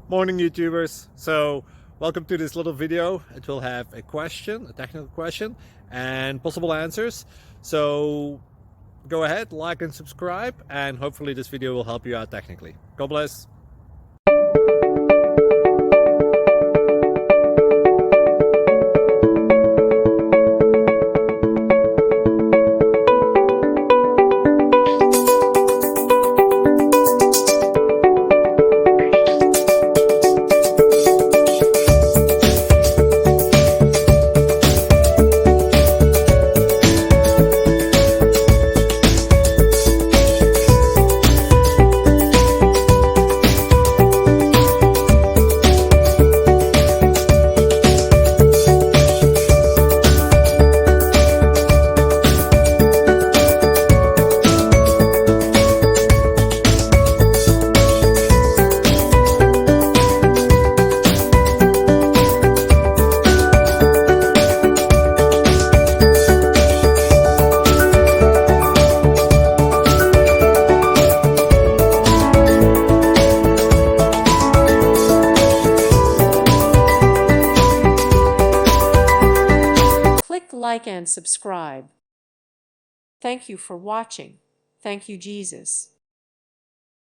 Morning YouTubers. So welcome to this little video. It will have a question, a technical question, and possible answers. So go ahead, like and subscribe, and hopefully this video will help you out technically. God bless. Click like and subscribe. Thank you for watching. Thank you, Jesus.